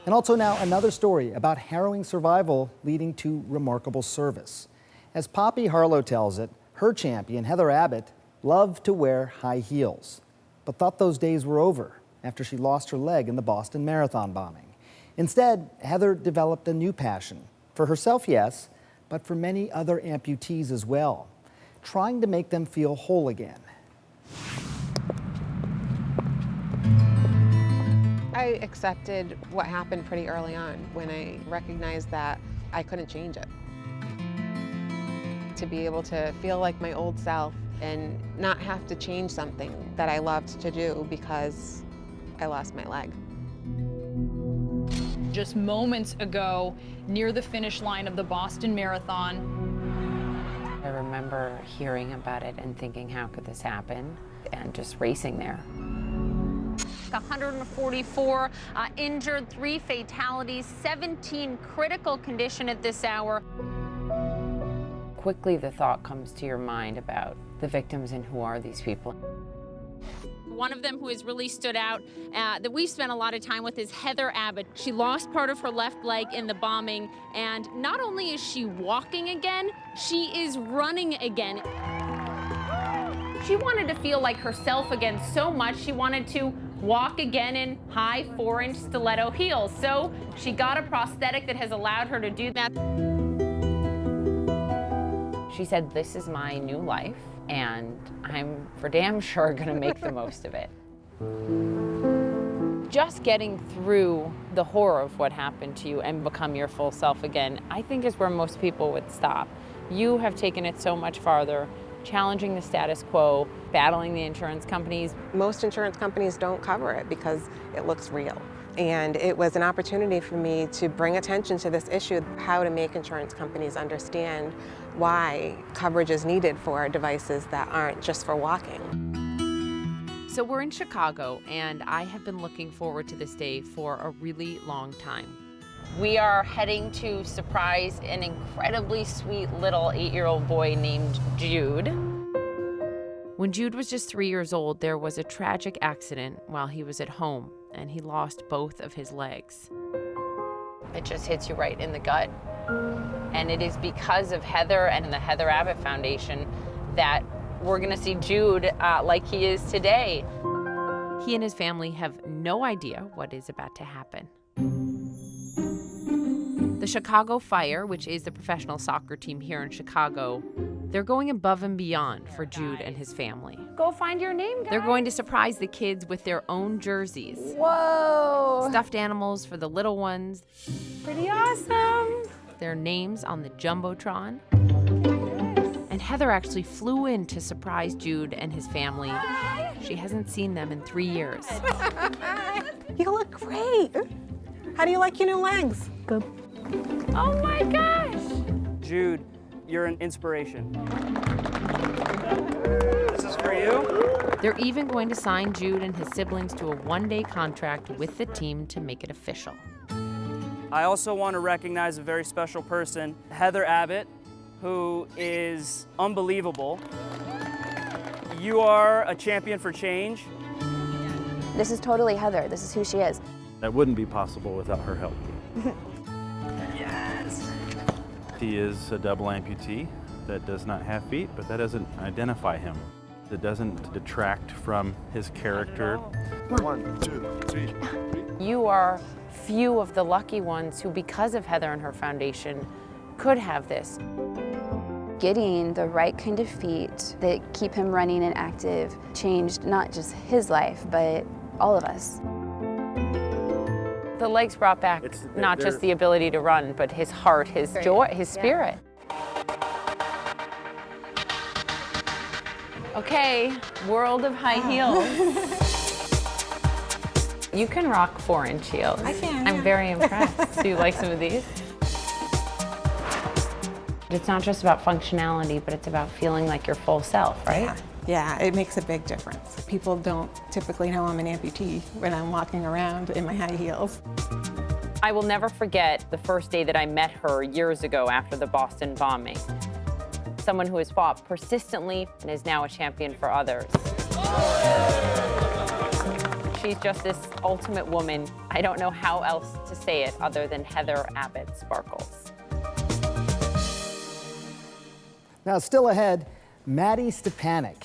And also now another story about harrowing survival leading to remarkable service. As Poppy Harlow tells it, her champion, Heather Abbott, loved to wear high heels, but thought those days were over after she lost her leg in the Boston Marathon bombing. Instead, Heather developed a new passion. For herself, yes, but for many other amputees as well, trying to make them feel whole again. I accepted what happened pretty early on when I recognized that I couldn't change it. To be able to feel like my old self and not have to change something that I loved to do because I lost my leg. Just moments ago, near the finish line of the Boston Marathon. I remember hearing about it and thinking, how could this happen? And just racing there. 144 injured, 3 fatalities, 17 critical condition at this hour. Quickly the thought comes to your mind about the victims and who are these people. One of them who has really stood out that we've spent a lot of time with is Heather Abbott. She lost part of her left leg in the bombing, and not only is she walking again, she is running again. She wanted to feel like herself again so much, she wanted to walk again in high 4-inch stiletto heels. So she got a prosthetic that has allowed her to do that. She said, this is my new life, and I'm for damn sure gonna make the most of it. Just getting through the horror of what happened to you and become your full self again, I think is where most people would stop. You have taken it so much farther, challenging the status quo, battling the insurance companies. Most insurance companies don't cover it because it looks real. And it was an opportunity for me to bring attention to this issue, how to make insurance companies understand why coverage is needed for devices that aren't just for walking. So we're in Chicago, and I have been looking forward to this day for a really long time. We are heading to surprise an incredibly sweet little 8-year-old boy named Jude. When Jude was just 3 years old, there was a tragic accident while he was at home, and he lost both of his legs. It just hits you right in the gut. And it is because of Heather and the Heather Abbott Foundation that we're gonna see Jude like he is today. He and his family have no idea what is about to happen. The Chicago Fire, which is the professional soccer team here in Chicago, they're going above and beyond for Jude and his family. Go find your name, guys. They're going to surprise the kids with their own jerseys. Whoa! Stuffed animals for the little ones. Pretty awesome. Their names on the Jumbotron. And Heather actually flew in to surprise Jude and his family. She hasn't seen them in 3 years. You look great. How do you like your new legs? Good. Oh my gosh! Jude, you're an inspiration. This is for you. They're even going to sign Jude and his siblings to a one-day contract with the team to make it official. I also want to recognize a very special person, Heather Abbott, who is unbelievable. You are a champion for change. This is totally Heather. This is who she is. That wouldn't be possible without her help. Yes. He is a double amputee that does not have feet, but that doesn't identify him. That doesn't detract from his character. 1, 2, 3. You are few of the lucky ones who, because of Heather and her foundation, could have this. Getting the right kind of feet that keep him running and active changed not just his life, but all of us. The legs brought back not just the ability to run, but his heart, his joy, his spirit. Okay, world of high heels. You can rock 4-inch heels. I can. I'm very impressed. Do you like some of these? It's not just about functionality, but it's about feeling like your full self, right? Yeah, it makes a big difference. People don't typically know I'm an amputee when I'm walking around in my high heels. I will never forget the first day that I met her years ago after the Boston bombing. Someone who has fought persistently and is now a champion for others. She's just this ultimate woman. I don't know how else to say it other than Heather Abbott sparkles. Now, still ahead, Maddie Stepanek